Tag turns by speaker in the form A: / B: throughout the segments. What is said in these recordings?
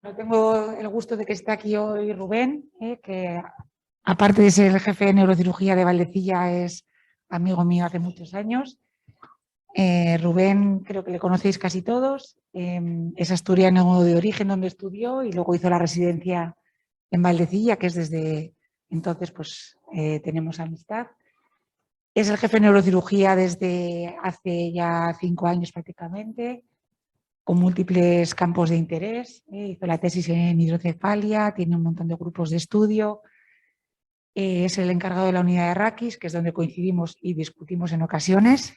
A: No tengo el gusto de que esté aquí hoy Rubén, que aparte de ser el jefe de neurocirugía de Valdecilla, es amigo mío hace muchos años. Rubén creo que le conocéis casi todos, es asturiano de origen donde estudió y luego hizo la residencia en Valdecilla, que es desde entonces pues tenemos amistad. Es el jefe de neurocirugía desde hace ya 5 años prácticamente, con múltiples campos de interés. Hizo la tesis en hidrocefalia, tiene un montón de grupos de estudio. Es el encargado de la unidad de raquis, que es donde coincidimos y discutimos en ocasiones.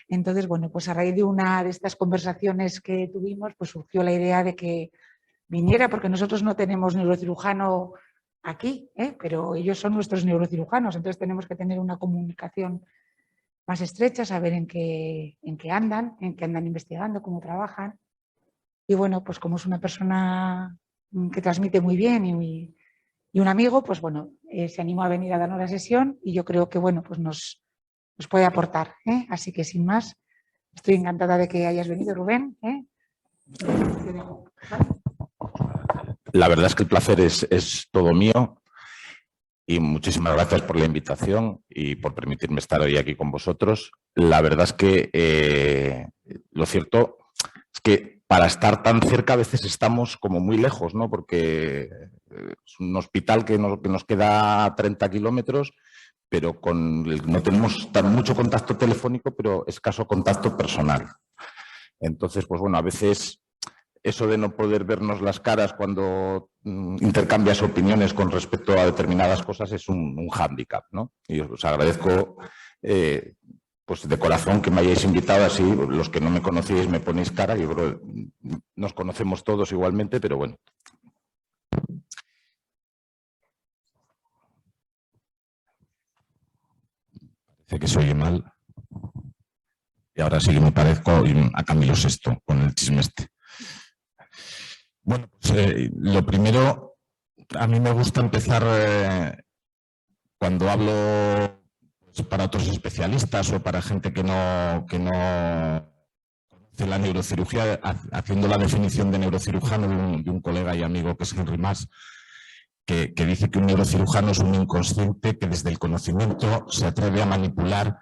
A: Entonces, bueno, pues a raíz de una de estas conversaciones que tuvimos, pues surgió la idea de que viniera, porque nosotros no tenemos neurocirujano aquí, pero ellos son nuestros neurocirujanos, entonces tenemos que tener una comunicación más estrecha, saber en qué andan investigando, cómo trabajan. Y bueno, pues como es una persona que transmite muy bien y un amigo, pues bueno, se animó a venir a darnos la sesión y yo creo que bueno, pues nos puede aportar. Así que sin más, estoy encantada de que hayas venido, Rubén. Te dejo.
B: La verdad es que el placer es todo mío y muchísimas gracias por la invitación y por permitirme estar hoy aquí con vosotros. La verdad es que lo cierto es que para estar tan cerca a veces estamos como muy lejos, ¿no? Porque es un hospital que nos queda a 30 kilómetros, pero no tenemos mucho contacto telefónico, pero escaso contacto personal. Entonces, pues bueno, a veces eso de no poder vernos las caras cuando intercambias opiniones con respecto a determinadas cosas es un hándicap, ¿no? Y os agradezco pues de corazón que me hayáis invitado así. Los que no me conocíais me ponéis cara, yo creo que nos conocemos todos igualmente, pero bueno. Parece que se oye mal. Y ahora sí que me parezco a Camilo VI con el chisme este. Bueno, pues lo primero, a mí me gusta empezar cuando hablo pues, para otros especialistas o para gente que no conoce la neurocirugía, haciendo la definición de neurocirujano de un colega y amigo que es Henry Mas, que dice que un neurocirujano es un inconsciente que desde el conocimiento se atreve a manipular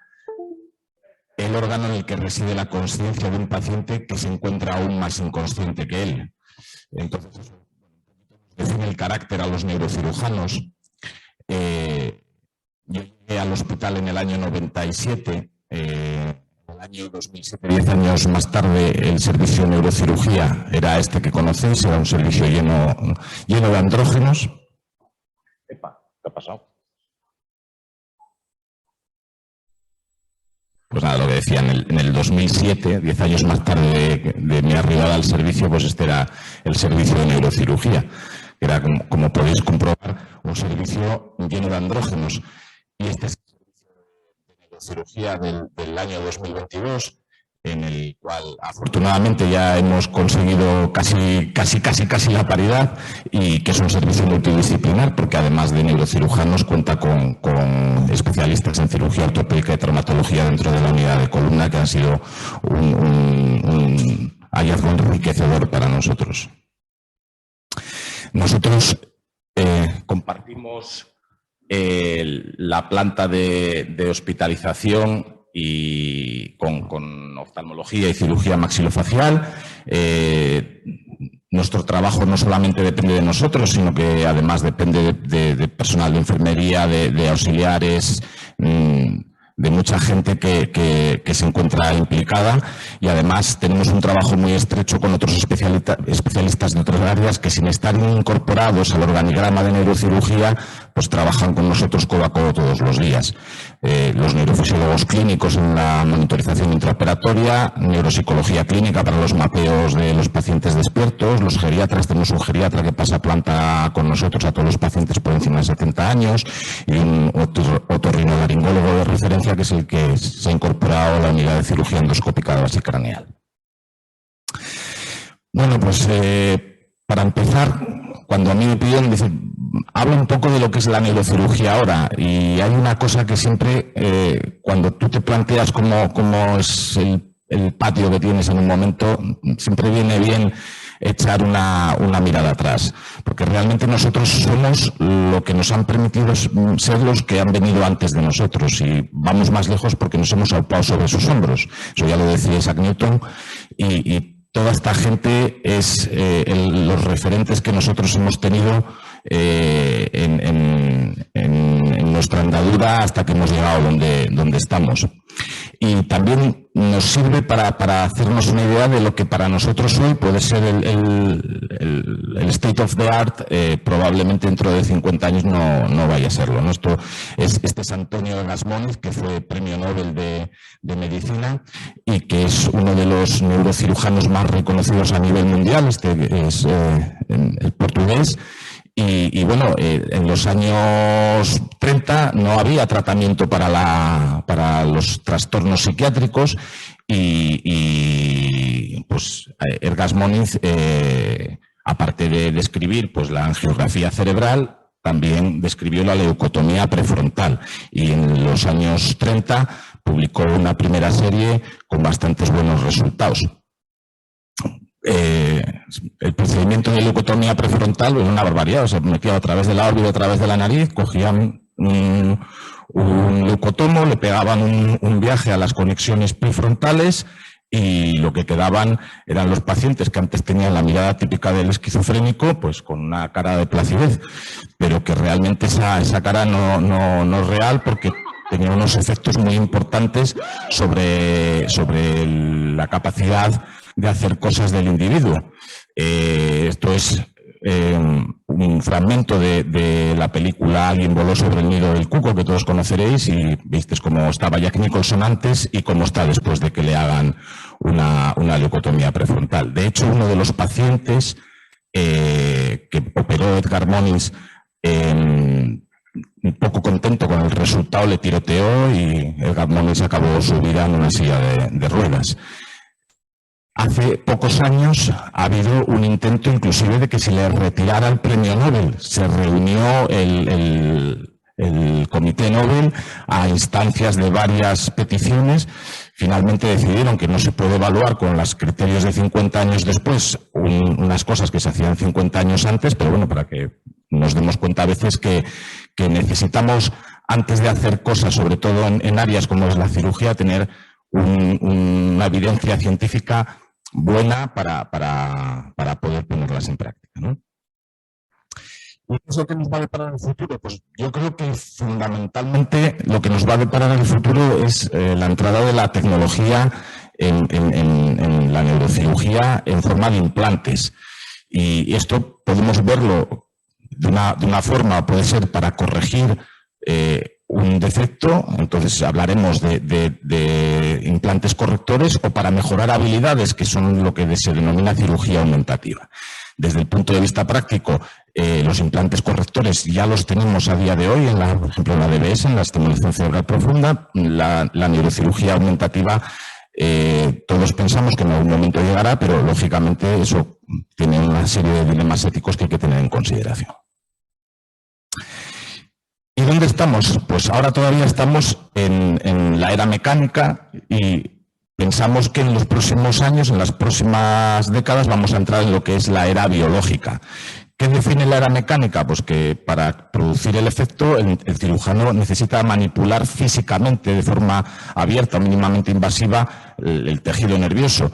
B: el órgano en el que reside la conciencia de un paciente que se encuentra aún más inconsciente que él. Entonces, eso define el carácter a los neurocirujanos. Yo llegué al hospital en el año 97, en el año 2007, 10 años más tarde, el servicio de neurocirugía era este que conocéis, era un servicio lleno de andrógenos. Epa, ¿qué ha pasado? Pues nada, lo que decía, en el 2007, 10 años más tarde de mi arribada al servicio, pues este era el servicio de neurocirugía. Era, como podéis comprobar, un servicio lleno de andrógenos. Y este es el servicio de neurocirugía del año 2022, en el cual afortunadamente ya hemos conseguido casi la paridad, y que es un servicio multidisciplinar porque además de neurocirujanos cuenta con especialistas en cirugía ortopédica y traumatología dentro de la unidad de columna, que han sido un hallazgo enriquecedor para nosotros. Nosotros compartimos la planta de hospitalización y con oftalmología y cirugía maxilofacial. Nuestro trabajo no solamente depende de nosotros, sino que además depende de personal de enfermería, de auxiliares, de mucha gente que se encuentra implicada, y además tenemos un trabajo muy estrecho con otros especialistas de otras áreas que, sin estar incorporados al organigrama de neurocirugía, pues trabajan con nosotros codo a codo todos los días. Los neurofisiólogos clínicos en la monitorización intraoperatoria, neuropsicología clínica para los mapeos de los pacientes despiertos, los geriatras, tenemos un geriatra que pasa planta con nosotros a todos los pacientes por encima de 70 años, y un otorrinolaringólogo de referencia que es el que se ha incorporado a la unidad de cirugía endoscópica basicraneal. Bueno, pues para empezar, cuando a mí me piden, dicen, habla un poco de lo que es la neurocirugía ahora, y hay una cosa que siempre, cuando tú te planteas cómo es el patio que tienes en un momento, siempre viene bien
C: echar una mirada atrás, porque realmente nosotros somos lo que nos han permitido ser los que han venido antes de nosotros y vamos más lejos porque nos hemos aupado sobre sus hombros. Eso ya lo decía Isaac Newton y toda esta gente es los referentes que nosotros hemos tenido en nuestra andadura hasta que hemos llegado donde estamos. Y también nos sirve para hacernos una idea de lo que para nosotros hoy puede ser el state of the art, probablemente dentro de 50 años no vaya a serlo, ¿no? Este es Antonio Gasmoniz, que fue premio Nobel de Medicina y que es uno de los neurocirujanos más reconocidos a nivel mundial, este es el portugués. Y bueno, en los años 30 no había tratamiento para los trastornos psiquiátricos y pues Gasmoniz, aparte de describir pues, la angiografía cerebral, también describió la leucotomía prefrontal y en los años 30 publicó una primera serie con bastantes buenos resultados. El procedimiento de leucotomía prefrontal era una barbaridad, o sea, metía a través de la órbita, a través de la nariz, cogían un leucotomo, le pegaban un viaje a las conexiones prefrontales y lo que quedaban eran los pacientes que antes tenían la mirada típica del esquizofrénico, pues con una cara de placidez, pero que realmente esa cara no es real porque tenía unos efectos muy importantes sobre la capacidad de hacer cosas del individuo. Esto es un fragmento de la película Alguien voló sobre el nido del cuco, que todos conoceréis, y visteis cómo estaba Jack Nicholson antes y cómo está después de que le hagan una leucotomía prefrontal. De hecho, uno de los pacientes que operó Edgar Moniz, un poco contento con el resultado, le tiroteó y Edgar Moniz acabó su vida en una silla de ruedas. Hace pocos años ha habido un intento inclusive de que se le retirara el premio Nobel. Se reunió el Comité Nobel a instancias de varias peticiones. Finalmente decidieron que no se puede evaluar con los criterios de 50 años después unas cosas que se hacían 50 años antes, pero bueno, para que nos demos cuenta a veces que necesitamos, antes de hacer cosas, sobre todo en áreas como es la cirugía, tener una evidencia científica buena para poder ponerlas en práctica, ¿no? ¿Y qué es lo que nos va a deparar en el futuro? Pues yo creo que fundamentalmente lo que nos va a deparar en el futuro es la entrada de la tecnología en la neurocirugía en forma de implantes. Y esto podemos verlo de una forma, puede ser para corregir un defecto, entonces hablaremos de implantes correctores, o para mejorar habilidades, que son lo que se denomina cirugía aumentativa. Desde el punto de vista práctico, los implantes correctores ya los tenemos a día de hoy, por ejemplo en la DBS, en la estimulación cerebral profunda. La neurocirugía aumentativa, todos pensamos que en algún momento llegará, pero lógicamente eso tiene una serie de dilemas éticos que hay que tener en consideración. ¿Y dónde estamos? Pues ahora todavía estamos en la era mecánica y pensamos que en los próximos años, en las próximas décadas, vamos a entrar en lo que es la era biológica. ¿Qué define la era mecánica? Pues que para producir el efecto el cirujano necesita manipular físicamente, de forma abierta o mínimamente invasiva, el tejido nervioso.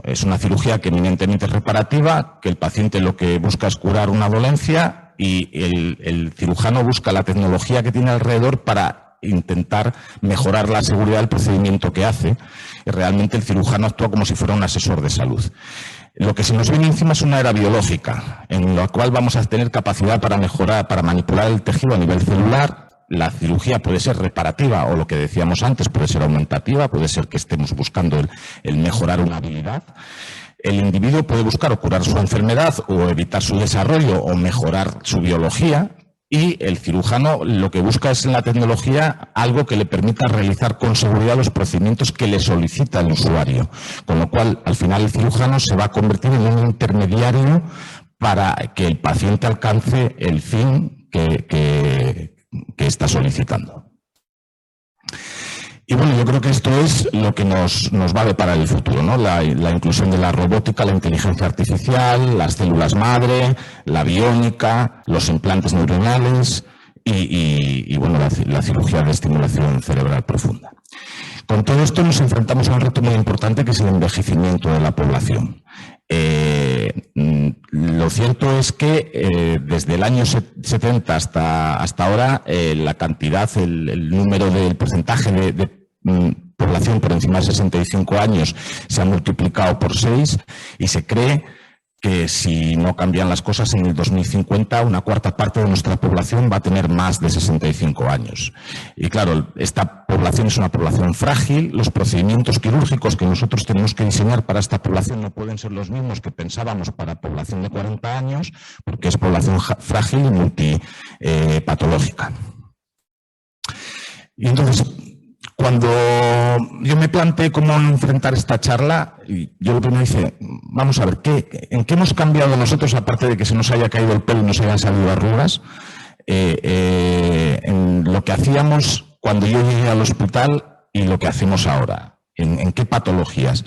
C: Es una cirugía que eminentemente es reparativa, que el paciente lo que busca es curar una dolencia, y el cirujano busca la tecnología que tiene alrededor para intentar mejorar la seguridad del procedimiento que hace. Y realmente el cirujano actúa como si fuera un asesor de salud. Lo que se nos viene encima es una era biológica, en la cual vamos a tener capacidad para mejorar, para manipular el tejido a nivel celular. La cirugía puede ser reparativa, o lo que decíamos antes, puede ser aumentativa, puede ser que estemos buscando el mejorar una habilidad. El individuo puede buscar o curar su enfermedad, o evitar su desarrollo, o mejorar su biología, y el cirujano lo que busca es en la tecnología algo que le permita realizar con seguridad los procedimientos que le solicita el usuario. Con lo cual, al final, el cirujano se va a convertir en un intermediario para que el paciente alcance el fin que está solicitando. Y bueno, yo creo que esto es lo que nos va a deparar el futuro, ¿no? La inclusión de la robótica, la inteligencia artificial, las células madre, la biónica, los implantes neuronales y bueno, la cirugía de estimulación cerebral profunda. Con todo esto nos enfrentamos a un reto muy importante que es el envejecimiento de la población. Lo cierto es que desde el año 70 hasta ahora la cantidad, el número del porcentaje de población por encima de 65 años se ha multiplicado por 6 y se cree que si no cambian las cosas en el 2050 una cuarta parte de nuestra población va a tener más de 65 años. Y claro, esta población es una población frágil, los procedimientos quirúrgicos que nosotros tenemos que diseñar para esta población no pueden ser los mismos que pensábamos para población de 40 años, porque es población frágil y multipatológica. Y entonces, cuando yo me planteé cómo enfrentar esta charla, yo lo primero dije, vamos a ver, ¿en qué hemos cambiado nosotros, aparte de que se nos haya caído el pelo y nos hayan salido arrugas, en lo que hacíamos cuando yo llegué al hospital y lo que hacemos ahora? ¿En qué patologías?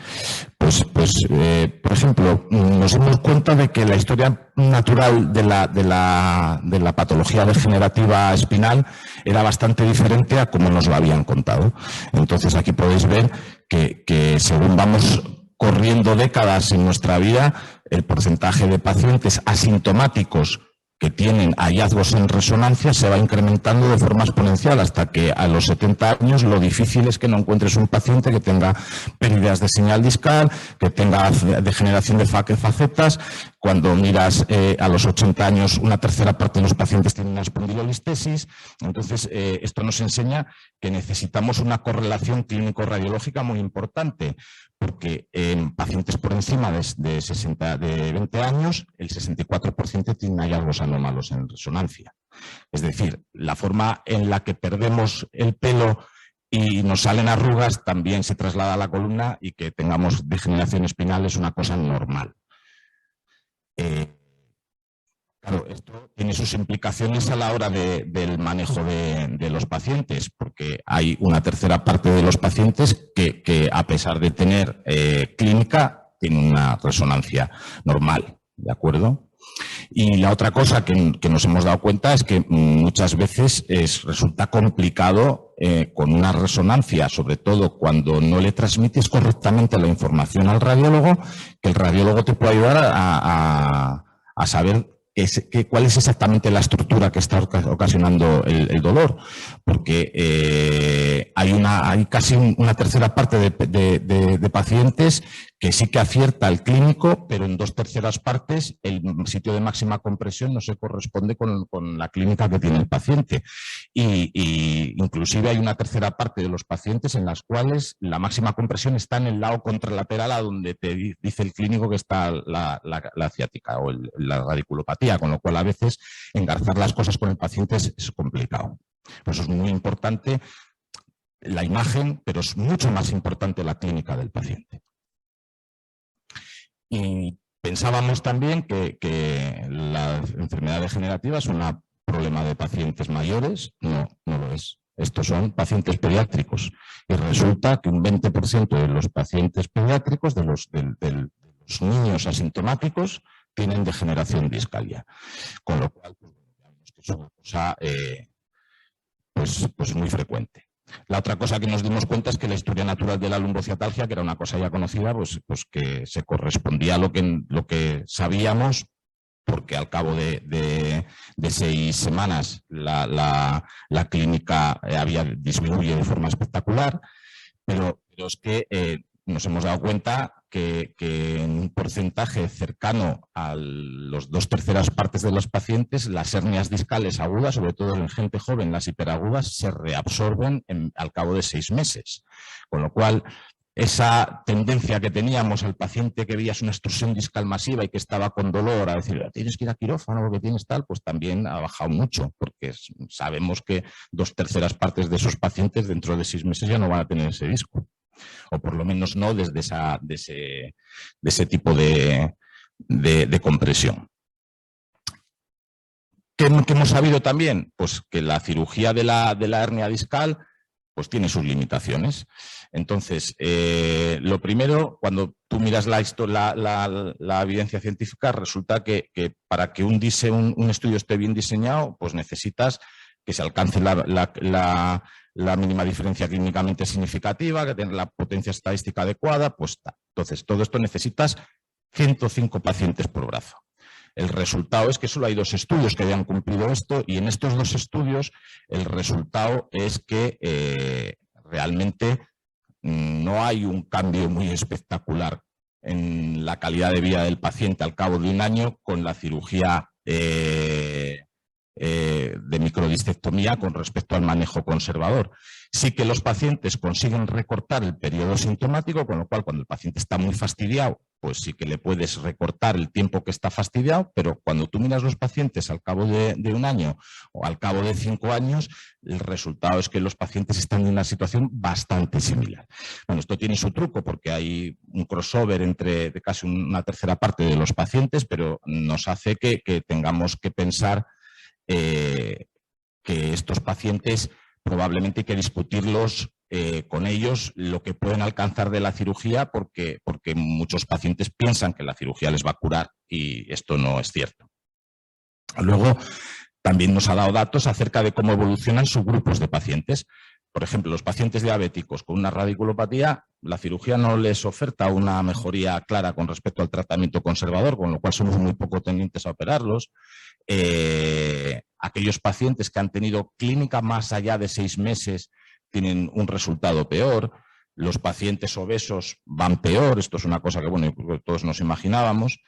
C: Pues por ejemplo, nos dimos cuenta de que la historia natural de la patología degenerativa espinal era bastante diferente a como nos lo habían contado. Entonces aquí podéis ver que según vamos corriendo décadas en nuestra vida, el porcentaje de pacientes asintomáticos que tienen hallazgos en resonancia se va incrementando de forma exponencial hasta que a los 70 años lo difícil es que no encuentres un paciente que tenga pérdidas de señal discal, que tenga degeneración de facetas. Cuando miras a los 80 años, una tercera parte de los pacientes tienen una espondilolistesis. Entonces, esto nos enseña que necesitamos una correlación clínico-radiológica muy importante, porque en pacientes por encima de 20 años, el 64% tienen hallazgos anómalos en resonancia. Es decir, la forma en la que perdemos el pelo y nos salen arrugas también se traslada a la columna, y que tengamos degeneración espinal es una cosa normal. Claro, esto tiene sus implicaciones a la hora del manejo de los pacientes, porque hay una tercera parte de los pacientes que a pesar de tener clínica, tienen una resonancia normal, ¿de acuerdo? Y la otra cosa que nos hemos dado cuenta es que muchas veces resulta complicado con una resonancia, sobre todo cuando no le transmites correctamente la información al radiólogo, que el radiólogo te puede ayudar a saber cuál es exactamente la estructura que está ocasionando el dolor, porque hay casi una tercera parte de pacientes que sí que acierta el clínico, pero en 2/3 partes el sitio de máxima compresión no se corresponde con la clínica que tiene el paciente. Y inclusive hay una tercera parte de los pacientes en las cuales la máxima compresión está en el lado contralateral a donde te dice el clínico que está la ciática o la radiculopatía, con lo cual a veces engarzar las cosas con el paciente es complicado. Por eso es muy importante la imagen, pero es mucho más importante la clínica del paciente. Y pensábamos también que la enfermedad degenerativa es un problema de pacientes mayores. No, no lo es. Estos son pacientes pediátricos. Y resulta que un 20% de los pacientes pediátricos, de los niños asintomáticos, tienen degeneración discalia. Con lo cual, es una cosa pues muy frecuente. La otra cosa que nos dimos cuenta es que la historia natural de la lumbociatalgia, que era una cosa ya conocida, pues que se correspondía a lo que sabíamos, porque al cabo de 6 semanas la clínica disminuye de forma espectacular, pero es que nos hemos dado cuenta que en un porcentaje cercano a los 2/3 partes de los pacientes, las hernias discales agudas, sobre todo en gente joven, las hiperagudas, se reabsorben al cabo de 6 meses. Con lo cual, esa tendencia que teníamos al paciente que veías una extrusión discal masiva y que estaba con dolor a decir, tienes que ir a quirófano porque tienes tal, pues también ha bajado mucho, porque sabemos que 2/3 partes de esos pacientes dentro de 6 meses ya no van a tener ese disco. O por lo menos no desde ese tipo de compresión. ¿Qué hemos sabido también? Pues que la cirugía de la hernia discal pues tiene sus limitaciones. Entonces, lo primero, cuando tú miras la evidencia científica, resulta que para que un estudio esté bien diseñado, pues necesitas que se alcance la mínima diferencia clínicamente significativa, que tenga la potencia estadística adecuada, pues está. Entonces, todo esto necesitas 105 pacientes por brazo. El resultado es que solo hay 2 estudios que hayan cumplido esto, y en estos 2 estudios el resultado es que realmente no hay un cambio muy espectacular en la calidad de vida del paciente al cabo de un año con la cirugía de microdiscectomía con respecto al manejo conservador. Sí que los pacientes consiguen recortar el periodo sintomático, con lo cual cuando el paciente está muy fastidiado, pues sí que le puedes recortar el tiempo que está fastidiado, pero cuando tú miras los pacientes al cabo de un año o al cabo de 5 años, el resultado es que los pacientes están en una situación bastante similar. Bueno, esto tiene su truco porque hay un crossover entre casi una tercera parte de los pacientes, pero nos hace que tengamos que pensar que estos pacientes probablemente hay que discutirlos con ellos lo que pueden alcanzar de la cirugía porque muchos pacientes piensan que la cirugía les va a curar y esto no es cierto. Luego, también nos ha dado datos acerca de cómo evolucionan subgrupos de pacientes. Por ejemplo, los pacientes diabéticos con una radiculopatía, la cirugía no les oferta una mejoría clara con respecto al tratamiento conservador, con lo cual somos muy poco tendientes a operarlos. Aquellos pacientes que han tenido clínica más allá de 6 meses tienen un resultado peor. Los pacientes obesos van peor, esto es una cosa que bueno, todos nos imaginábamos.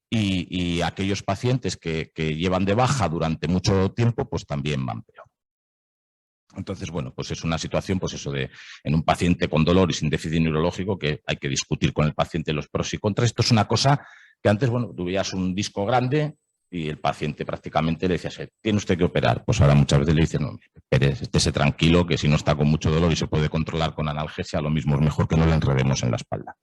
C: Y aquellos pacientes que llevan de baja durante mucho tiempo, pues también van peor. Entonces, bueno, pues es una situación, pues eso en un paciente con dolor y sin déficit neurológico que hay que discutir con el paciente los pros y contras. Esto es una cosa que antes, bueno, tú veías un disco grande y el paciente prácticamente le decía, ¿tiene usted que operar? Pues ahora muchas veces le dicen, no, espere, estése tranquilo, que si no está con mucho dolor y se puede controlar con analgesia, lo mismo es mejor que no le enredemos en la espalda.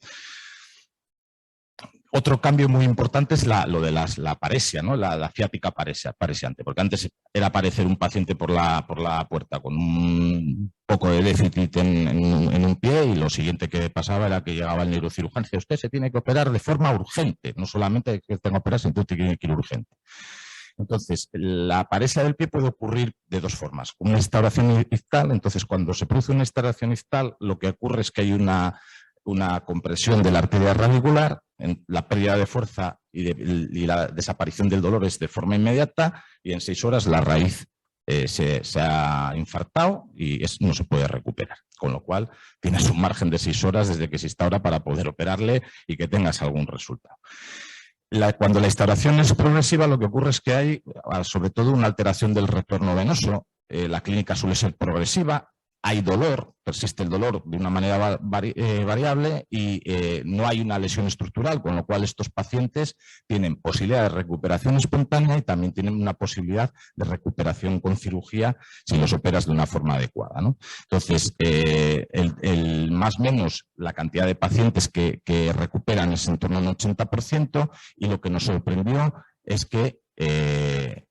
C: Otro cambio muy importante es lo de la paresia, ¿no? La ciática pareseante, porque antes era aparecer un paciente por la puerta con un poco de déficit en un pie y lo siguiente que pasaba era que llegaba el neurocirujano y decía, usted se tiene que operar de forma urgente, no solamente que tenga que operar, sino que tiene que ir urgente. Entonces, la paresia del pie puede ocurrir de 2 formas. Una instauración ictal, entonces cuando se produce una instauración ictal, lo que ocurre es que hay una compresión de la arteria radicular, la pérdida de fuerza y la desaparición del dolor es de forma inmediata y en 6 horas la raíz se ha infartado y no se puede recuperar. Con lo cual tienes un margen de 6 horas desde que se instaura para poder operarle y que tengas algún resultado. Cuando la instauración es progresiva, lo que ocurre es que hay sobre todo una alteración del retorno venoso. La clínica suele ser progresiva. Hay dolor, persiste el dolor de una manera variable y no hay una lesión estructural, con lo cual estos pacientes tienen posibilidad de recuperación espontánea y también tienen una posibilidad de recuperación con cirugía si los operas de una forma adecuada, ¿no? Entonces, más o menos la cantidad de pacientes que recuperan es en torno a un 80% y lo que nos sorprendió es que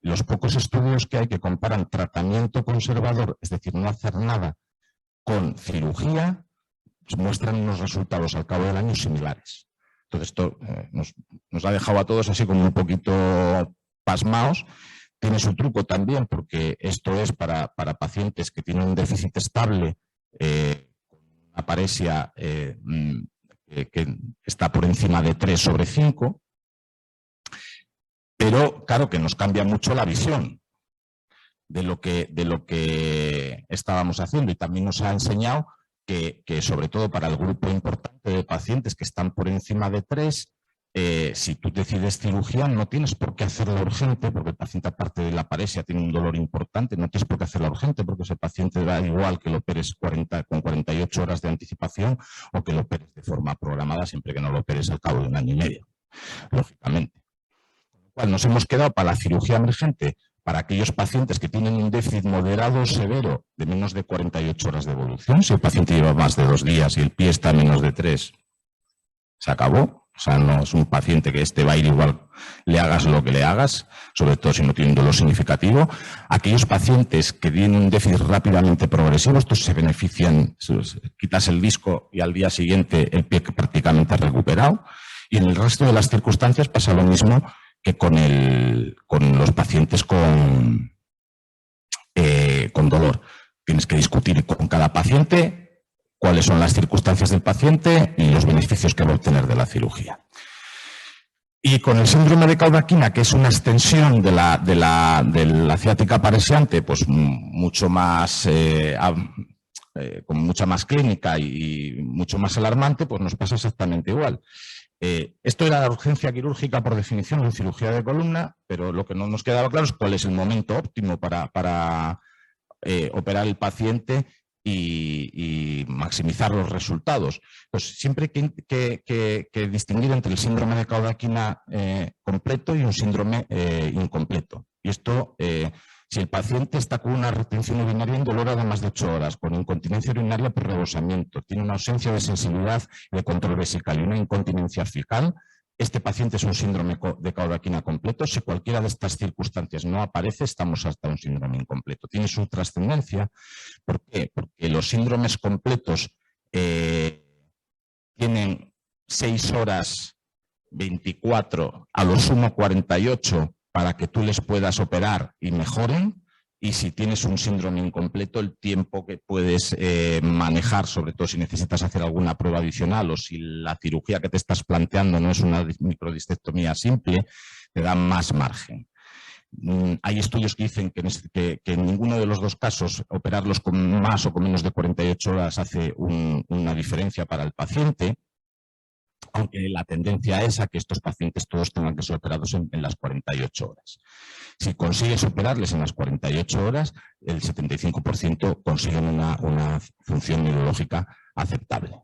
C: los pocos estudios que hay que comparan tratamiento conservador, es decir, no hacer nada, con cirugía, muestran unos resultados al cabo del año similares. Entonces esto nos ha dejado a todos así como un poquito pasmados. Tiene su truco también porque esto es para pacientes que tienen un déficit estable, con una paresia que está por encima de 3/5. Pero claro que nos cambia mucho la visión de lo que estábamos haciendo y también nos ha enseñado que sobre todo para el grupo importante de pacientes que están por encima de 3, si tú decides cirugía no tienes por qué hacerla urgente porque el paciente aparte de la paresia tiene un dolor importante, no tienes por qué hacerla urgente porque ese paciente da igual que lo operes con 48 horas de anticipación o que lo operes de forma programada siempre que no lo operes al cabo de 1 año y medio, lógicamente. Nos hemos quedado para la cirugía emergente para aquellos pacientes que tienen un déficit moderado o severo de menos de 48 horas de evolución. Si el paciente lleva más de 2 días y el pie está a menos de 3, se acabó. O sea, no es un paciente que va a ir igual, le hagas lo que le hagas, sobre todo si no tiene un dolor significativo. Aquellos pacientes que tienen un déficit rápidamente progresivo, estos se benefician, quitas el disco y al día siguiente el pie prácticamente recuperado. Y en el resto de las circunstancias pasa lo mismo que con los pacientes con dolor. Tienes que discutir con cada paciente cuáles son las circunstancias del paciente y los beneficios que va a obtener de la cirugía. Y con el síndrome de caudaquina, que es una extensión de la ciática parexiante, pues mucho más, con mucha más clínica y mucho más alarmante, pues nos pasa exactamente igual. Esto era la urgencia quirúrgica por definición en cirugía de columna, pero lo que no nos quedaba claro es cuál es el momento óptimo para operar el paciente y maximizar los resultados. Pues siempre hay que distinguir entre el síndrome de caudaquina completo y un síndrome incompleto. Y esto, si el paciente está con una retención urinaria indolora de más de 8 horas, con incontinencia urinaria por rebosamiento, tiene una ausencia de sensibilidad y de control vesical y una incontinencia fecal, este paciente es un síndrome de caudaquina completo. Si cualquiera de estas circunstancias no aparece, estamos hasta un síndrome incompleto. Tiene su trascendencia. ¿Por qué? Porque los síndromes completos tienen 6 horas, 24, a lo sumo 48, para que tú les puedas operar y mejoren. Y si tienes un síndrome incompleto, el tiempo que puedes manejar, sobre todo si necesitas hacer alguna prueba adicional o si la cirugía que te estás planteando no es una microdiscectomía simple, te da más margen. Hay estudios que dicen que en ninguno de los dos casos operarlos con más o con menos de 48 horas hace una diferencia para el paciente, aunque la tendencia es a que estos pacientes todos tengan que ser operados en las 48 horas. Si consigues operarles en las 48 horas, el 75% consiguen una función neurológica aceptable.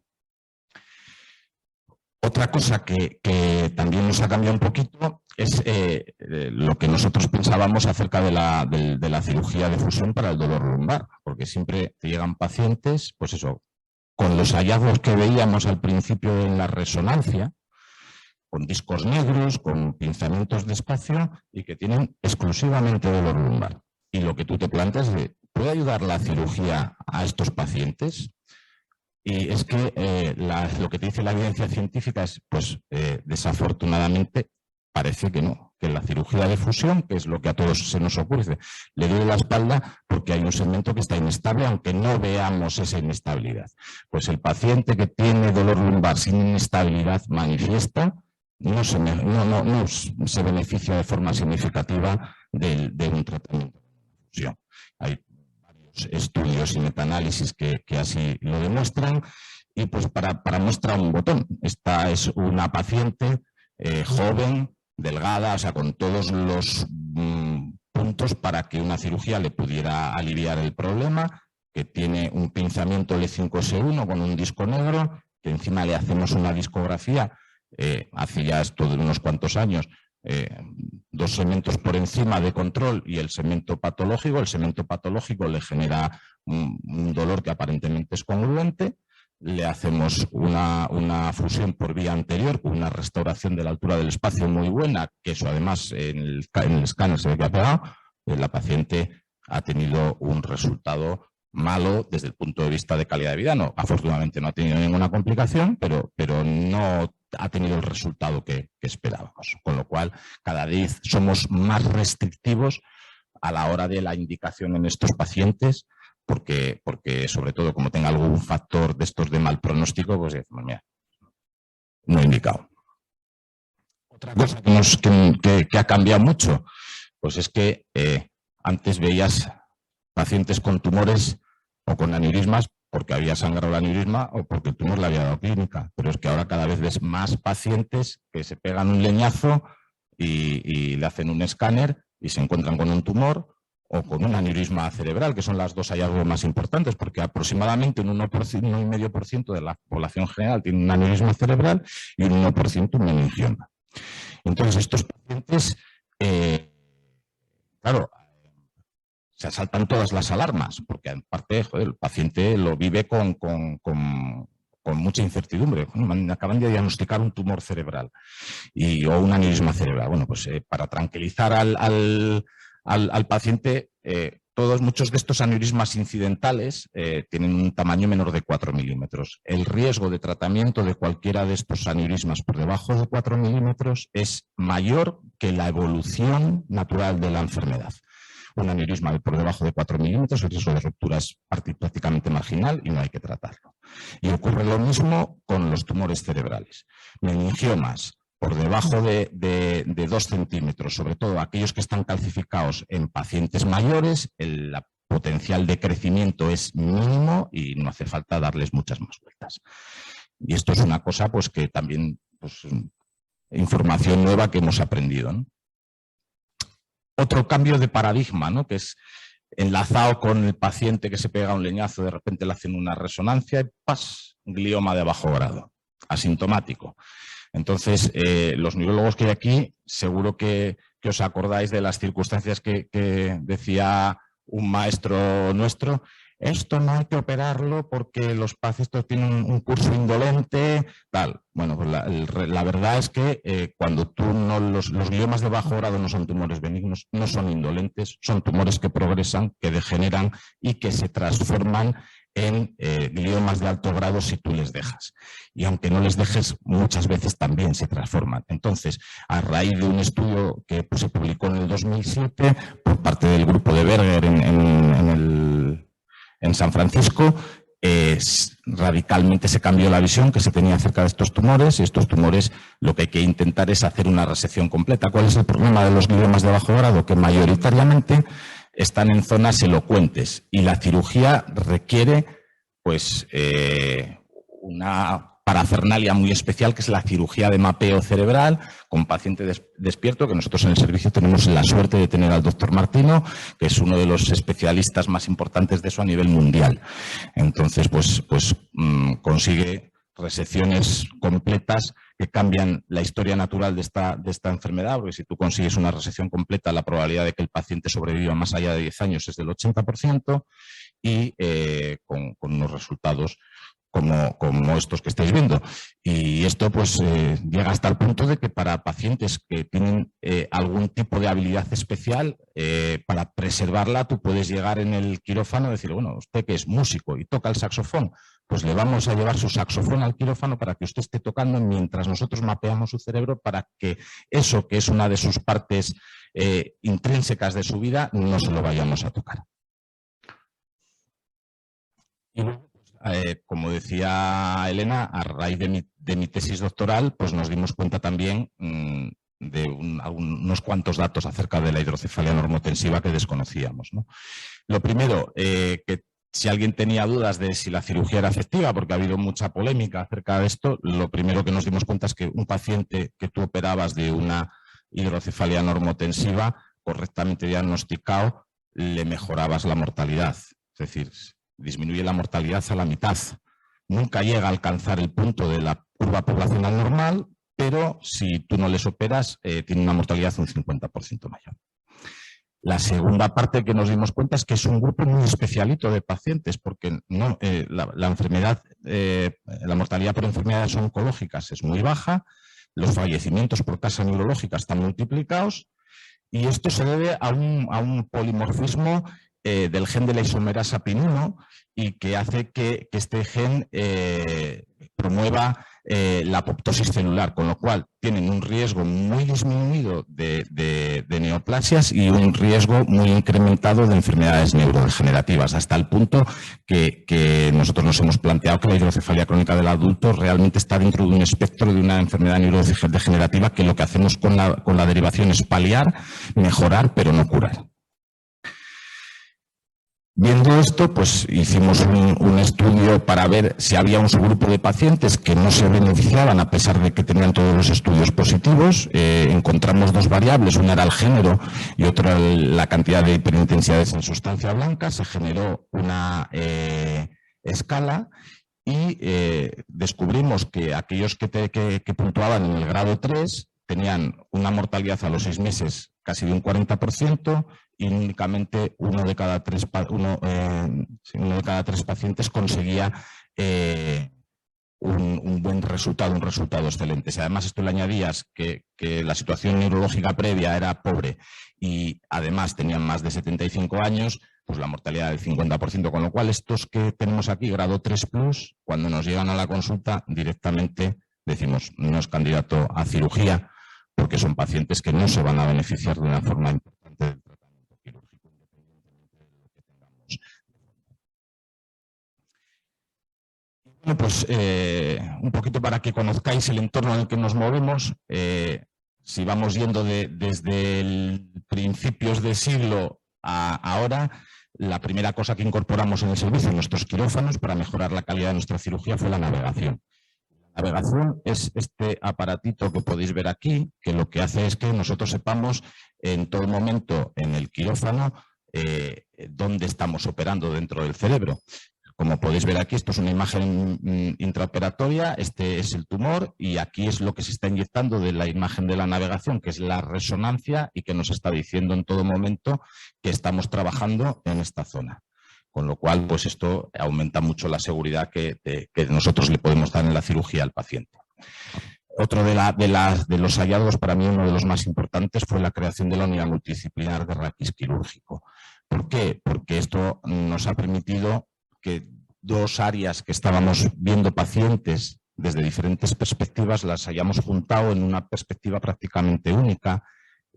C: Otra cosa que también nos ha cambiado un poquito es lo que nosotros pensábamos acerca de la cirugía de fusión para el dolor lumbar, porque siempre te llegan pacientes, pues eso, con los hallazgos que veíamos al principio en la resonancia, con discos negros, con pinzamientos de espacio y que tienen exclusivamente dolor lumbar. Y lo que tú te planteas es, ¿puede ayudar la cirugía a estos pacientes? Y es que lo que te dice la evidencia científica es, pues desafortunadamente, parece que no, que la cirugía de fusión, que es lo que a todos se nos ocurre, le duele la espalda porque hay un segmento que está inestable, aunque no veamos esa inestabilidad. Pues el paciente que tiene dolor lumbar sin inestabilidad manifiesta, no se beneficia de forma significativa de un tratamiento de fusión. Hay varios estudios y metaanálisis que así lo demuestran. Y pues para muestra un botón, esta es una paciente joven, delgada, o sea, con todos los puntos para que una cirugía le pudiera aliviar el problema, que tiene un pinzamiento L5S1 con un disco negro, que encima le hacemos una discografía, hace ya esto de unos cuantos años, 2 segmentos por encima de control y el segmento patológico. El segmento patológico le genera un dolor que aparentemente es congruente. Le hacemos una fusión por vía anterior con una restauración de la altura del espacio muy buena, que eso además en el escáner se ve que ha pegado. La paciente ha tenido un resultado malo desde el punto de vista de calidad de vida. No, afortunadamente no ha tenido ninguna complicación, pero no ha tenido el resultado que esperábamos. Con lo cual, cada vez somos más restrictivos a la hora de la indicación en estos pacientes, porque sobre todo como tenga algún factor de estos de mal pronóstico, pues decimos, mira, no he indicado. Otra cosa que ha cambiado mucho, pues es que antes veías pacientes con tumores o con aneurismas porque había sangrado el aneurisma o porque el tumor le había dado clínica, pero es que ahora cada vez ves más pacientes que se pegan un leñazo y le hacen un escáner y se encuentran con un tumor o con un aneurisma cerebral, que son las dos hallazgos más importantes, porque aproximadamente un 1,5% de la población general tiene un aneurisma cerebral y un 1% un meningioma. Entonces, estos pacientes, claro, se saltan todas las alarmas, porque en parte, joder, el paciente lo vive con con mucha incertidumbre. Bueno, me acaban de diagnosticar un tumor cerebral o un aneurisma cerebral. Bueno, pues para tranquilizar al paciente, muchos de estos aneurismas incidentales tienen un tamaño menor de 4 milímetros. El riesgo de tratamiento de cualquiera de estos aneurismas por debajo de 4 milímetros es mayor que la evolución natural de la enfermedad. Un aneurisma por debajo de 4 milímetros, el riesgo de ruptura es prácticamente marginal y no hay que tratarlo. Y ocurre lo mismo con los tumores cerebrales. Meningiomas por debajo de 2 centímetros, sobre todo aquellos que están calcificados en pacientes mayores, el potencial de crecimiento es mínimo y no hace falta darles muchas más vueltas. Y esto es una cosa pues que también, pues, información nueva que hemos aprendido, ¿no? Otro cambio de paradigma, ¿no? Que es enlazado con el paciente que se pega un leñazo, de repente le hacen una resonancia y ¡pas! Glioma de bajo grado, asintomático. Entonces, los neurólogos que hay aquí, seguro que os acordáis de las circunstancias que decía un maestro nuestro. Esto no hay que operarlo porque los pacientes tienen un curso indolente, tal. Bueno, pues la verdad es que cuando los gliomas de bajo grado no son tumores benignos, no son indolentes, son tumores que progresan, que degeneran y que se transforman en gliomas de alto grado si tú les dejas. Y aunque no les dejes, muchas veces también se transforman. Entonces, a raíz de un estudio que se publicó en el 2007 por parte del grupo de Berger en San Francisco, radicalmente se cambió la visión que se tenía acerca de estos tumores, y estos tumores lo que hay que intentar es hacer una resección completa. ¿Cuál es el problema de los gliomas de bajo grado? Que mayoritariamente están en zonas elocuentes y la cirugía requiere pues una parafernalia muy especial, que es la cirugía de mapeo cerebral con paciente despierto, que nosotros en el servicio tenemos la suerte de tener al doctor Martino, que es uno de los especialistas más importantes de eso a nivel mundial. Entonces, pues consigue resecciones completas que cambian la historia natural de esta enfermedad, porque si tú consigues una resección completa, la probabilidad de que el paciente sobreviva más allá de 10 años es del 80%, y con unos resultados como estos que estáis viendo. Y esto pues llega hasta el punto de que para pacientes que tienen algún tipo de habilidad especial, para preservarla tú puedes llegar en el quirófano y decir, bueno, usted que es músico y toca el saxofón, pues le vamos a llevar su saxofón al quirófano para que usted esté tocando mientras nosotros mapeamos su cerebro, para que eso que es una de sus partes intrínsecas de su vida no se lo vayamos a tocar. Y como decía Elena, a raíz de mi tesis doctoral, pues nos dimos cuenta también de unos cuantos datos acerca de la hidrocefalia normotensiva que desconocíamos, ¿no? Lo primero, que si alguien tenía dudas de si la cirugía era efectiva, porque ha habido mucha polémica acerca de esto, lo primero que nos dimos cuenta es que un paciente que tú operabas de una hidrocefalia normotensiva, correctamente diagnosticado, le mejorabas la mortalidad. Es decir, disminuye la mortalidad a la mitad. Nunca llega a alcanzar el punto de la curva poblacional normal, pero si tú no les operas, tiene una mortalidad un 50% mayor. La segunda parte que nos dimos cuenta es que es un grupo muy especialito de pacientes, porque no, la enfermedad, la mortalidad por enfermedades oncológicas es muy baja, los fallecimientos por causa neurológica están multiplicados, y esto se debe a un polimorfismo del gen de la isomerasa PIN1, y que hace que este gen promueva la apoptosis celular, con lo cual tienen un riesgo muy disminuido de neoplasias y un riesgo muy incrementado de enfermedades neurodegenerativas, hasta el punto que nosotros nos hemos planteado que la hidrocefalia crónica del adulto realmente está dentro de un espectro de una enfermedad neurodegenerativa, que lo que hacemos con la derivación es paliar, mejorar, pero no curar. Viendo esto, pues hicimos un estudio para ver si había un subgrupo de pacientes que no se beneficiaban a pesar de que tenían todos los estudios positivos. Encontramos dos variables, una era el género y otra la cantidad de hiperintensidades en sustancia blanca. Se generó una escala y descubrimos que aquellos que puntuaban en el grado 3 tenían una mortalidad a los 6 meses casi de un 40%, y únicamente uno de cada tres pacientes conseguía un buen resultado, un resultado excelente. Si además esto le añadías que la situación neurológica previa era pobre y además tenían más de 75 años, pues la mortalidad del 50%, con lo cual estos que tenemos aquí, grado 3+, cuando nos llegan a la consulta directamente decimos no es candidato a cirugía porque son pacientes que no se van a beneficiar de una forma importante del tratamiento quirúrgico independientemente de lo que tengamos. Bueno, pues un poquito para que conozcáis el entorno en el que nos movemos. Si vamos yendo desde el principios de siglo a ahora, la primera cosa que incorporamos en el servicio, en nuestros quirófanos, para mejorar la calidad de nuestra cirugía fue la navegación. La navegación es este aparatito que podéis ver aquí, que lo que hace es que nosotros sepamos en todo momento en el quirófano dónde estamos operando dentro del cerebro. Como podéis ver aquí, esto es una imagen intraoperatoria, este es el tumor y aquí es lo que se está inyectando de la imagen de la navegación, que es la resonancia y que nos está diciendo en todo momento que estamos trabajando en esta zona. Con lo cual, pues esto aumenta mucho la seguridad que nosotros le podemos dar en la cirugía al paciente. Otro de los hallazgos, para mí uno de los más importantes, fue la creación de la unidad multidisciplinar de raquis quirúrgico. ¿Por qué? Porque esto nos ha permitido que dos áreas que estábamos viendo pacientes desde diferentes perspectivas las hayamos juntado en una perspectiva prácticamente única.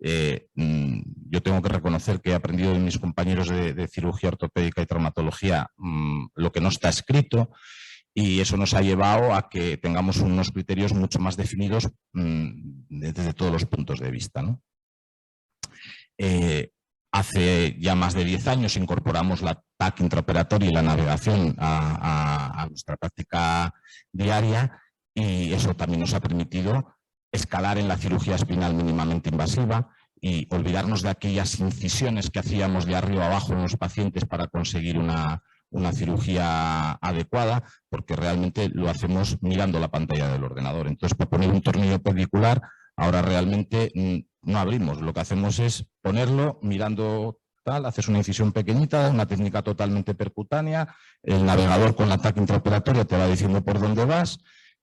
C: Yo tengo que reconocer que he aprendido de mis compañeros de cirugía ortopédica y traumatología lo que no está escrito y eso nos ha llevado a que tengamos unos criterios mucho más definidos desde todos los puntos de vista, ¿no? Hace ya más de 10 años incorporamos la TAC intraoperatoria y la navegación a nuestra práctica diaria y eso también nos ha permitido escalar en la cirugía espinal mínimamente invasiva y olvidarnos de aquellas incisiones que hacíamos de arriba abajo en los pacientes para conseguir una cirugía adecuada, porque realmente lo hacemos mirando la pantalla del ordenador. Entonces, para poner un tornillo pedicular, ahora realmente no abrimos, lo que hacemos es ponerlo mirando tal, haces una incisión pequeñita, una técnica totalmente percutánea, el navegador con la TAC intraoperatoria te va diciendo por dónde vas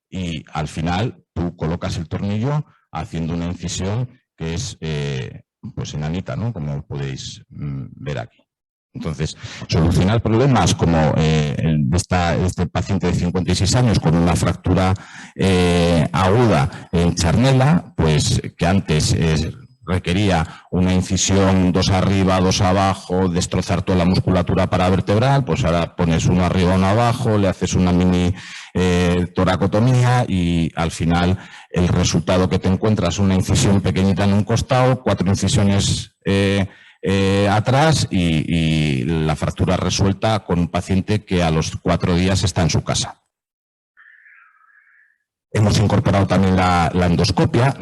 C: y al final tú colocas el tornillo haciendo una incisión que es pues enanita, ¿no? Como podéis ver aquí. Entonces, solucionar problemas como este paciente de 56 años con una fractura aguda en charnela, pues que antes requería una incisión 2 arriba, 2 abajo, destrozar toda la musculatura paravertebral, pues ahora pones uno arriba, uno abajo, le haces una mini toracotomía y al final el resultado que te encuentras es una incisión pequeñita en un costado, 4 incisiones atrás y la fractura resuelta con un paciente que a los 4 días está en su casa. Hemos incorporado también la endoscopia.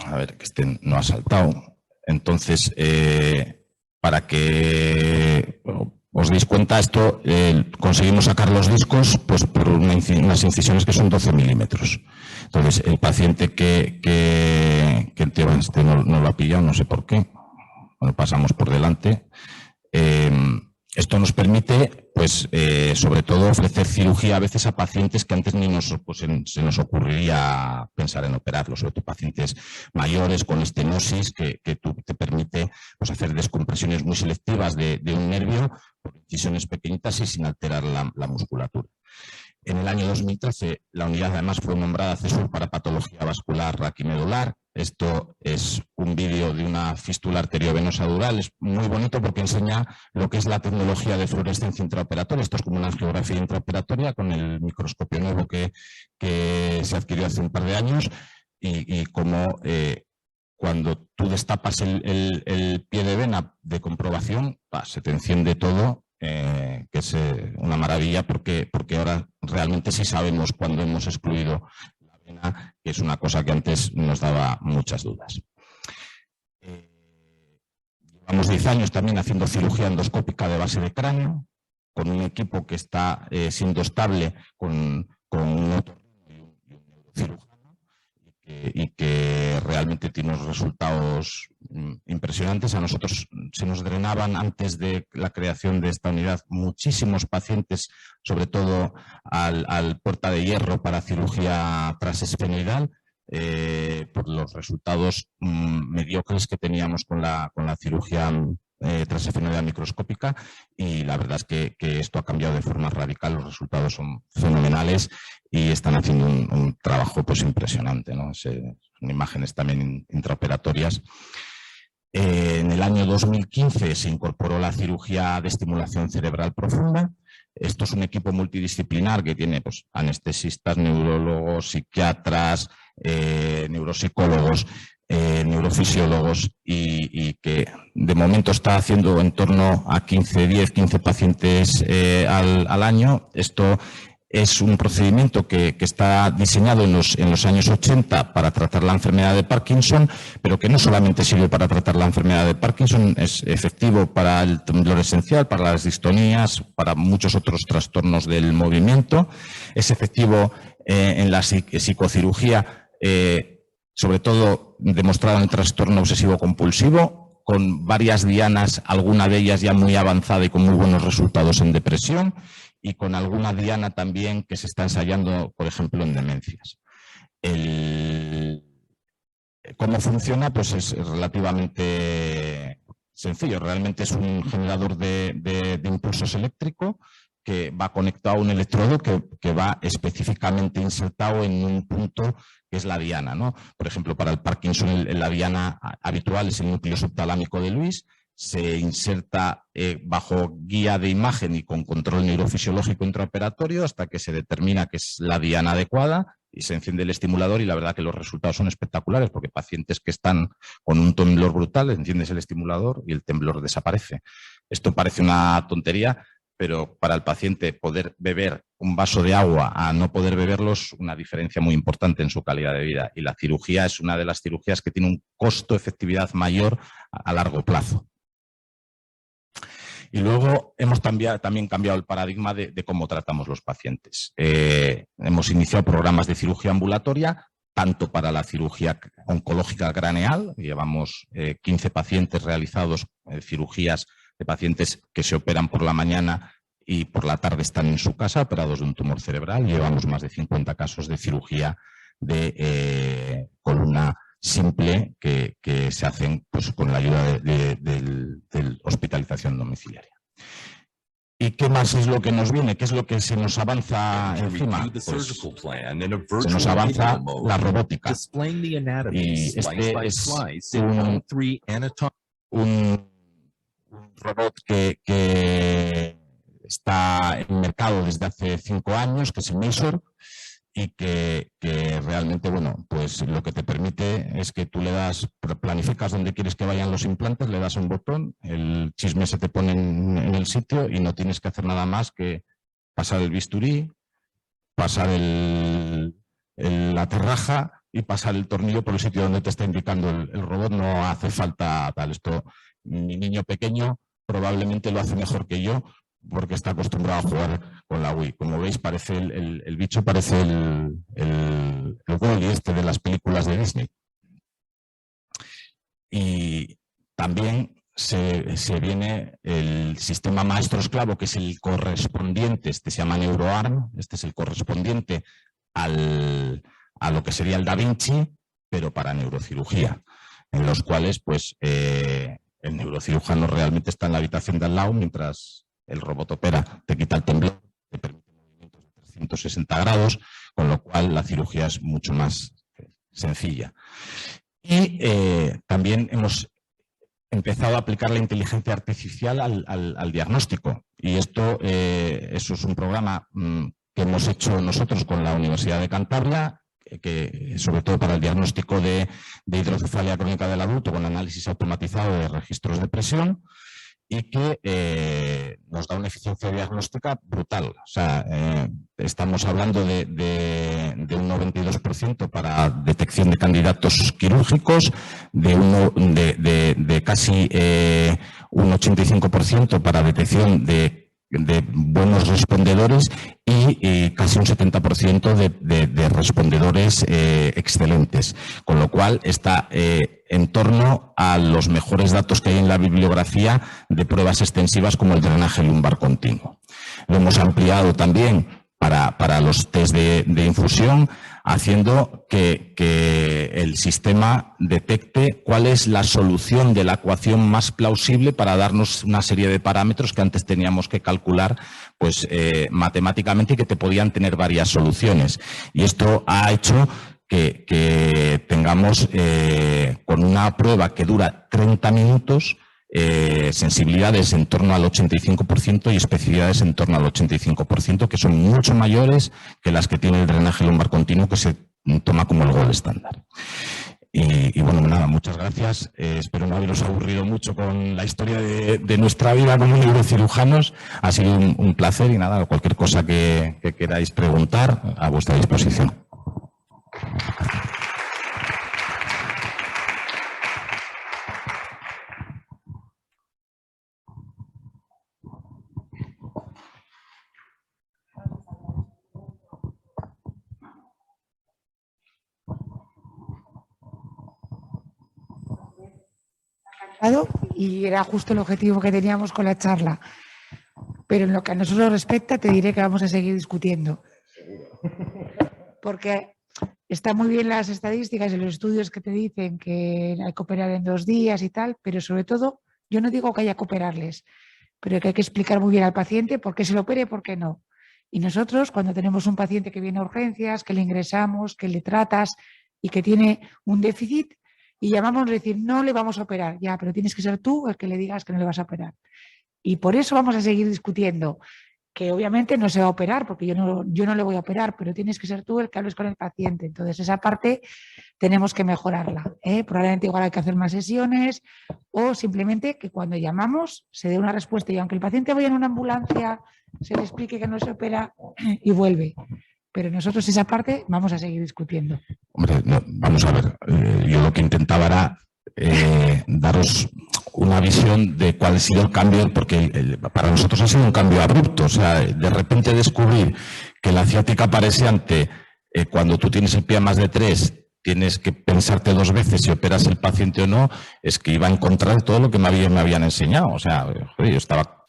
C: A ver, que este no ha saltado. Entonces, para que os deis cuenta, esto conseguimos sacar los discos pues, por unas incisiones que son 12 milímetros. Entonces, el paciente que este no lo ha pillado, no sé por qué. Bueno, pasamos por delante. Esto nos permite, pues, sobre todo, ofrecer cirugía a veces a pacientes que antes ni se nos ocurriría pensar en operarlos, sobre todo pacientes mayores con estenosis que te permite pues, hacer descompresiones muy selectivas de un nervio por incisiones pequeñitas y sin alterar la musculatura. En el año 2013 la unidad además fue nombrada CESUR para patología vascular raquimedular. Esto es un vídeo de una fístula arteriovenosa dural. Es muy bonito porque enseña lo que es la tecnología de fluorescencia intraoperatoria. Esto es como una angiografía intraoperatoria con el microscopio nuevo que se adquirió hace un par de años y cómo cuando tú destapas el pie de vena de comprobación, se te enciende todo. Que es una maravilla porque ahora realmente sí sabemos cuándo hemos excluido la vena, que es una cosa que antes nos daba muchas dudas. Llevamos 10 años también haciendo cirugía endoscópica de base de cráneo, con un equipo que está siendo estable con un otorrino y un neurocirujano y que realmente tiene unos resultados impresionantes. A nosotros se nos drenaban antes de la creación de esta unidad muchísimos pacientes, sobre todo al Puerta de Hierro para cirugía transesfenoidal, por los resultados mediocres que teníamos con la cirugía transesfenoidal microscópica, y la verdad es que esto ha cambiado de forma radical. Los resultados son fenomenales y están haciendo un trabajo pues impresionante, ¿no? Son imágenes también intraoperatorias. En el año 2015 se incorporó la cirugía de estimulación cerebral profunda. Esto es un equipo multidisciplinar que tiene pues, anestesistas, neurólogos, psiquiatras, neuropsicólogos, neurofisiólogos, y que de momento está haciendo en torno a 15 pacientes al año. Esto es un procedimiento que está diseñado en los años 80 para tratar la enfermedad de Parkinson, pero que no solamente sirve para tratar la enfermedad de Parkinson, es efectivo para el temblor esencial, para las distonías, para muchos otros trastornos del movimiento. Es efectivo en la psicocirugía, sobre todo demostrado en el trastorno obsesivo compulsivo, con varias dianas, alguna de ellas ya muy avanzada y con muy buenos resultados en depresión, y con alguna diana también que se está ensayando, por ejemplo, en demencias. ¿Cómo funciona? Pues es relativamente sencillo. Realmente es un generador de impulsos eléctricos que va conectado a un electrodo que va específicamente insertado en un punto que es la diana, ¿no? Por ejemplo, para el Parkinson la diana habitual es el núcleo subtalámico de Lewis. Se inserta bajo guía de imagen y con control neurofisiológico intraoperatorio hasta que se determina que es la diana adecuada y se enciende el estimulador, y la verdad que los resultados son espectaculares, porque pacientes que están con un temblor brutal, enciendes el estimulador y el temblor desaparece. Esto parece una tontería, pero para el paciente poder beber un vaso de agua a no poder beberlo es una diferencia muy importante en su calidad de vida, y la cirugía es una de las cirugías que tiene un costo-efectividad mayor a largo plazo. Y luego hemos también cambiado el paradigma de cómo tratamos los pacientes. Hemos iniciado programas de cirugía ambulatoria, tanto para la cirugía oncológica craneal. Llevamos 15 pacientes realizados, cirugías de pacientes que se operan por la mañana y por la tarde están en su casa operados de un tumor cerebral. Llevamos más de 50 casos de cirugía de columna simple que se hacen pues, con la ayuda de hospitalización domiciliaria. ¿Y qué más es lo que nos viene? ¿Qué es lo que se nos avanza encima? Pues, se nos avanza la robótica. Y este es un robot que está en mercado desde hace 5 años, que es el Mazor, y que realmente, bueno, pues lo que te permite es que tú le das, planificas dónde quieres que vayan los implantes, le das un botón, el chisme se te pone en el sitio y no tienes que hacer nada más que pasar el bisturí, pasar la terraja y pasar el tornillo por el sitio donde te está indicando el robot. No hace falta tal. Esto, mi niño pequeño probablemente lo hace mejor que yo, porque está acostumbrado a jugar con la Wii. Como veis, parece el bicho parece el Wall-E este de las películas de Disney. Y también se viene el sistema maestro-esclavo, que es el correspondiente, este se llama NeuroArm, este es el correspondiente a lo que sería el Da Vinci, pero para neurocirugía, en los cuales pues el neurocirujano realmente está en la habitación de al lado mientras el robot opera, te quita el temblor, te permite movimientos de 360 grados, con lo cual la cirugía es mucho más sencilla. Y también hemos empezado a aplicar la inteligencia artificial al diagnóstico. Y esto eso es un programa que hemos hecho nosotros con la Universidad de Cantabria, que sobre todo para el diagnóstico de hidrocefalia crónica del adulto, con análisis automatizado de registros de presión, y que nos da una eficiencia diagnóstica brutal. O sea, estamos hablando de un 92% para detección de candidatos quirúrgicos, de casi un 85% para detección de de buenos respondedores y casi un 70% de respondedores excelentes, con lo cual está en torno a los mejores datos que hay en la bibliografía de pruebas extensivas como el drenaje lumbar continuo. Lo hemos ampliado también para los test de infusión, haciendo que el sistema detecte cuál es la solución de la ecuación más plausible para darnos una serie de parámetros que antes teníamos que calcular pues, matemáticamente y que te podían tener varias soluciones. Y esto ha hecho que tengamos con una prueba que dura 30 minutos, sensibilidades en torno al 85% y especificidades en torno al 85%, que son mucho mayores que las que tiene el drenaje lumbar continuo, que se toma como el gold estándar. Y bueno, nada, muchas gracias. Espero no haberos aburrido mucho con la historia de nuestra vida como neurocirujanos. Ha sido un placer y nada, cualquier cosa que queráis preguntar, a vuestra disposición.
A: Y era justo el objetivo que teníamos con la charla. Pero en lo que a nosotros respecta, te diré que vamos a seguir discutiendo. Porque están muy bien las estadísticas y los estudios que te dicen que hay que operar en 2 días y tal, pero sobre todo, yo no digo que haya que operarles, pero que hay que explicar muy bien al paciente por qué se lo opere y por qué no. Y nosotros, cuando tenemos un paciente que viene a urgencias, que le ingresamos, que le tratas y que tiene un déficit, y llamamos a decir, no le vamos a operar, ya, pero tienes que ser tú el que le digas que no le vas a operar. Y por eso vamos a seguir discutiendo, que obviamente no se va a operar, porque yo no le voy a operar, pero tienes que ser tú el que hables con el paciente. Entonces, esa parte tenemos que mejorarla. Probablemente igual hay que hacer más sesiones o simplemente que cuando llamamos se dé una respuesta y aunque el paciente vaya en una ambulancia, se le explique que no se opera y vuelve. Pero nosotros esa parte vamos a seguir discutiendo.
C: Hombre, no, vamos a ver, yo lo que intentaba era daros una visión de cuál ha sido el cambio, porque para nosotros ha sido un cambio abrupto. O sea, de repente descubrir que la ciática aparejosa, cuando tú tienes el pie a más de 3, tienes que pensarte 2 veces si operas el paciente o no, es que iba a encontrar todo lo que me habían enseñado. O sea, yo estaba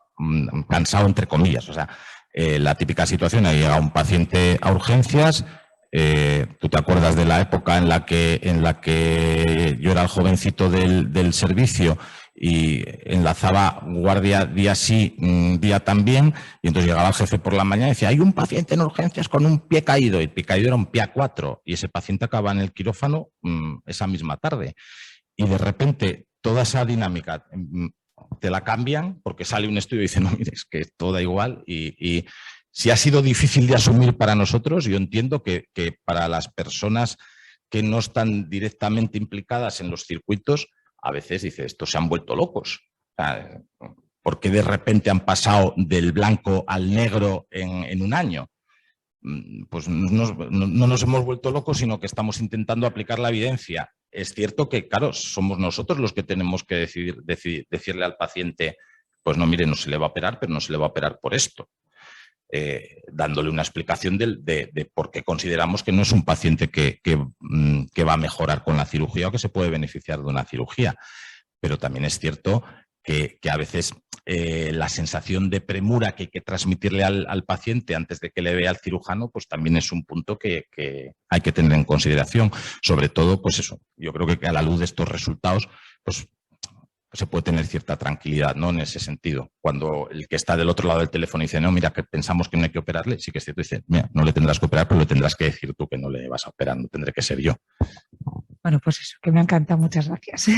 C: cansado, entre comillas. O sea, la típica situación, ahí llega un paciente a urgencias. Tú te acuerdas de la época en la que yo era el jovencito del servicio y enlazaba guardia día sí, día también, y entonces llegaba el jefe por la mañana y decía, hay un paciente en urgencias con un pie caído, y el pie caído era un pie A4, y ese paciente acaba en el quirófano esa misma tarde. Y de repente toda esa dinámica te la cambian porque sale un estudio y dice, no, mire, es que todo da igual. Y si ha sido difícil de asumir para nosotros, yo entiendo que para las personas que no están directamente implicadas en los circuitos, a veces dice, estos se han vuelto locos. O sea, ¿por qué de repente han pasado del blanco al negro en un año? Pues no nos hemos vuelto locos, sino que estamos intentando aplicar la evidencia. Es cierto que, claro, somos nosotros los que tenemos que decirle al paciente, pues no, mire, no se le va a operar, pero no se le va a operar por esto. Dándole una explicación de por qué consideramos que no es un paciente que va a mejorar con la cirugía o que se puede beneficiar de una cirugía. Pero también es cierto que a veces la sensación de premura que hay que transmitirle al paciente antes de que le vea al cirujano, pues también es un punto que hay que tener en consideración. Sobre todo, pues eso, yo creo que a la luz de estos resultados, pues se puede tener cierta tranquilidad, ¿no? En ese sentido. Cuando el que está del otro lado del teléfono dice, no, mira, que pensamos que no hay que operarle, sí que es cierto, dice, mira, no le tendrás que operar, pero le tendrás que decir tú que no le vas a operar, no tendré que ser yo.
A: Bueno, pues eso, que me ha encantado, muchas gracias.